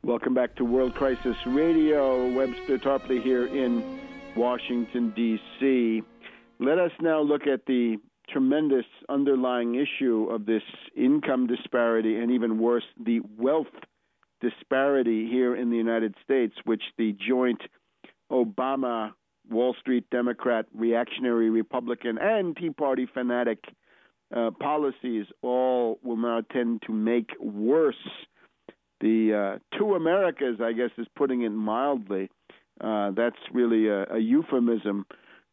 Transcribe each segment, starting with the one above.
Welcome back to World Crisis Radio. Webster Tarpley here in Washington, D.C. Let us now look at the tremendous underlying issue of this income disparity and, even worse, the wealth disparity here in the United States, which the joint Obama, Wall Street Democrat, reactionary Republican, and Tea Party fanatic policies all will now tend to make worse. The two Americas, I guess, is putting it mildly. That's really a euphemism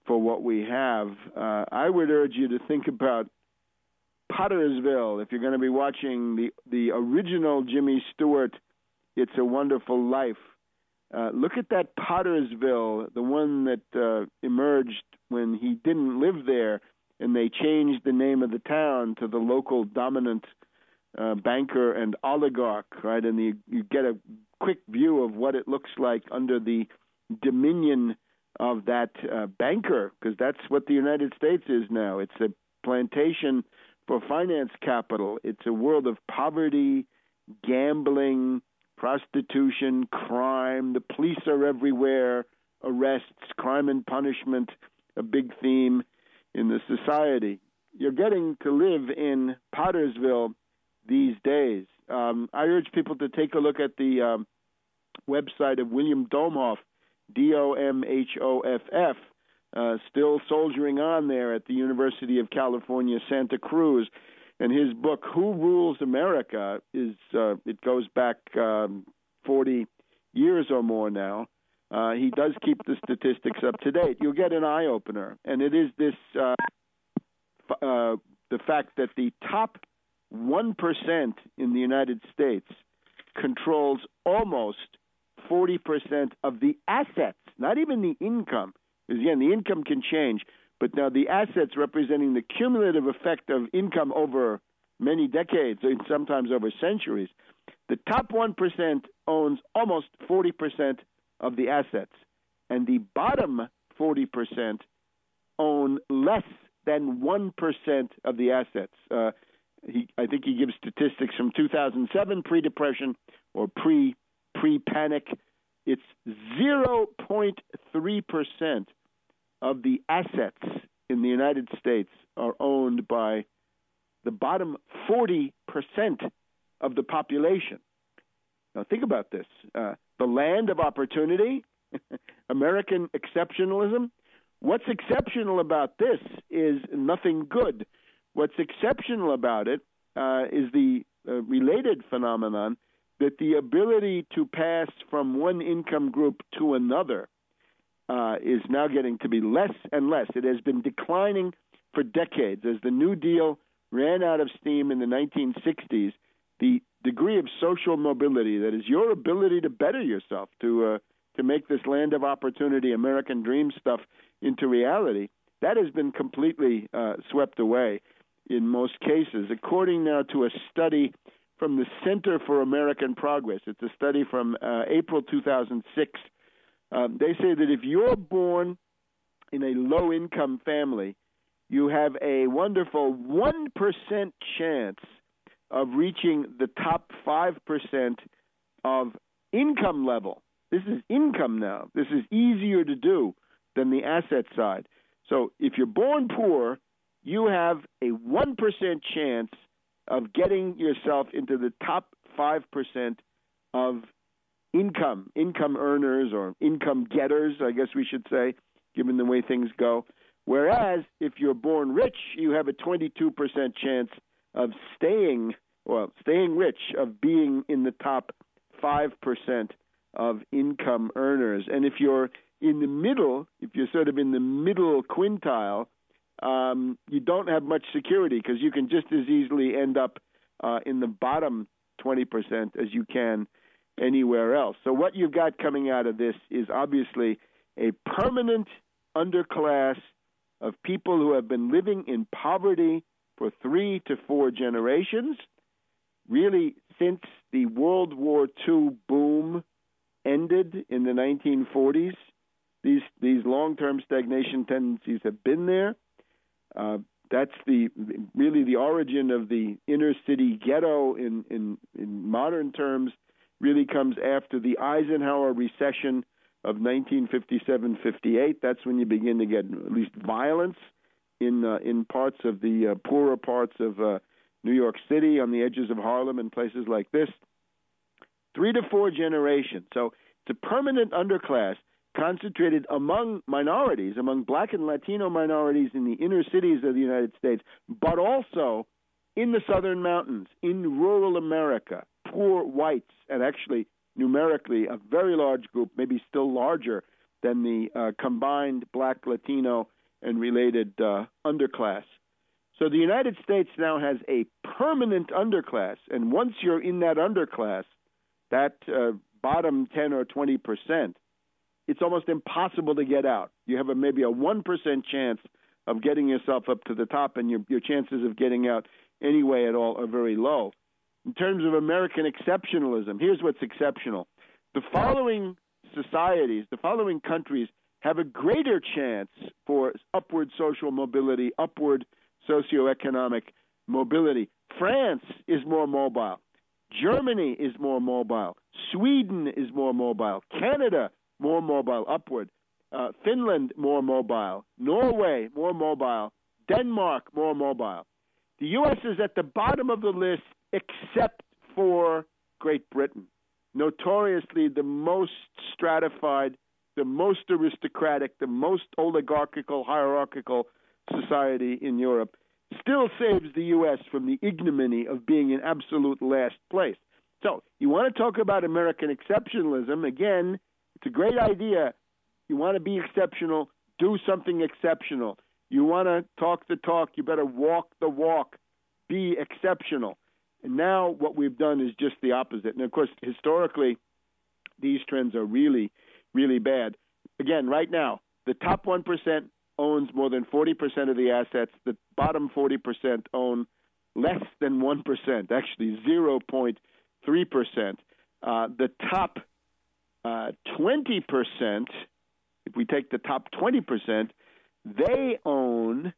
for what we have. I would urge you to think about Pottersville. If you're going to be watching the original Jimmy Stewart, It's a Wonderful Life, look at that Pottersville, the one that emerged when he didn't live there, and they changed the name of the town to the local dominant banker and oligarch, right? And you get a quick view of what it looks like under the dominion of that banker, because that's what the United States is now. It's a plantation for finance capital. It's a world of poverty, gambling, prostitution, crime. The police are everywhere, arrests, crime and punishment, a big theme in the society. You're getting to live in Pottersville these days. I urge people to take a look at the website of William Domhoff, D-O-M-H-O-F-F, still soldiering on there at the University of California, Santa Cruz. And his book, Who Rules America, it goes back 40 years or more now. He does keep the statistics up to date. You'll get an eye-opener. And it is this the fact that the top 1% in the United States controls almost 40% of the assets, not even the income. Because, again, the income can change, but now the assets representing the cumulative effect of income over many decades, and sometimes over centuries. The top 1% owns almost 40% of the assets, and the bottom 40% own less than 1% of the assets. I think he gives statistics from 2007, pre-depression, or pre-panic. It's 0.3% of the assets in the United States are owned by the bottom 40% of the population. Now think about this. The land of opportunity, American exceptionalism. What's exceptional about this is nothing good. What's exceptional about it is the related phenomenon that the ability to pass from one income group to another is now getting to be less and less. It has been declining for decades. As the New Deal ran out of steam in the 1960s, the degree of social mobility, that is your ability to better yourself, to make this land of opportunity, American dream stuff into reality, that has been completely swept away in most cases. According now to a study from the Center for American Progress, it's a study from April 2006, they say that if you're born in a low-income family, you have a wonderful 1% chance of reaching the top 5% of income level. This is income now. This is easier to do than the asset side. So if you're born poor, you have a 1% chance of getting yourself into the top 5% of income earners, or income getters, I guess we should say, given the way things go. Whereas if you're born rich, you have a 22% chance of staying rich, of being in the top 5% of income earners. And if you're in the middle, if you're sort of in the middle quintile, you don't have much security, because you can just as easily end up in the bottom 20% as you can anywhere else. So what you've got coming out of this is obviously a permanent underclass of people who have been living in poverty for 3 to 4 generations, really since the World War II boom ended in the 1940s. These long-term stagnation tendencies have been there. That's really the origin of the inner city ghetto in modern terms, really comes after the Eisenhower recession of 1957-58. That's when you begin to get at least violence in parts of the poorer parts of New York City, on the edges of Harlem and places like this. 3 to 4 generations. So it's a permanent underclass concentrated among minorities, among black and Latino minorities in the inner cities of the United States, but also in the southern mountains, in rural America, poor whites, and actually numerically a very large group, maybe still larger than the combined black, Latino, and related underclass. So the United States now has a permanent underclass, and once you're in that underclass, that bottom 10 or 20%, it's almost impossible to get out. You have maybe a 1% chance of getting yourself up to the top, and your chances of getting out anyway at all are very low. In terms of American exceptionalism, here's what's exceptional. The following societies, the following countries have a greater chance for upward social mobility, upward socioeconomic mobility. France is more mobile. Germany is more mobile. Sweden is more mobile. Canada, more mobile, upward. Finland, more mobile. Norway, more mobile. Denmark, more mobile. The U.S. is at the bottom of the list except for Great Britain, notoriously the most stratified, the most aristocratic, the most oligarchical, hierarchical society in Europe, still saves the U.S. from the ignominy of being in absolute last place. So you want to talk about American exceptionalism, again, it's a great idea. You want to be exceptional, do something exceptional. You want to talk the talk, you better walk the walk, be exceptional. And now what we've done is just the opposite. And, of course, historically, these trends are really, really bad. Again, right now, the top 1% owns more than 40% of the assets. The bottom 40% own less than 1%, actually 0.3%. The top 20%, if we take the top 20%, they own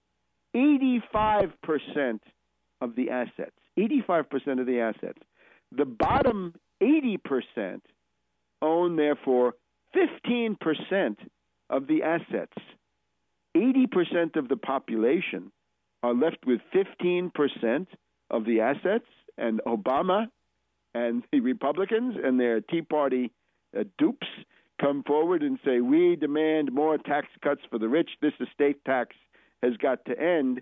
85% of the assets. 85% of the assets. The bottom 80% own, therefore, 15% of the assets. 80% of the population are left with 15% of the assets, and Obama and the Republicans and their Tea Party dupes come forward and say, we demand more tax cuts for the rich. This estate tax has got to end.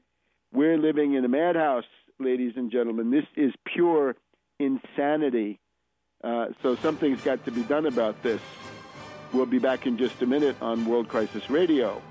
We're living in a madhouse, ladies and gentlemen. This is pure insanity. So something's got to be done about this. We'll be back in just a minute on World Crisis Radio.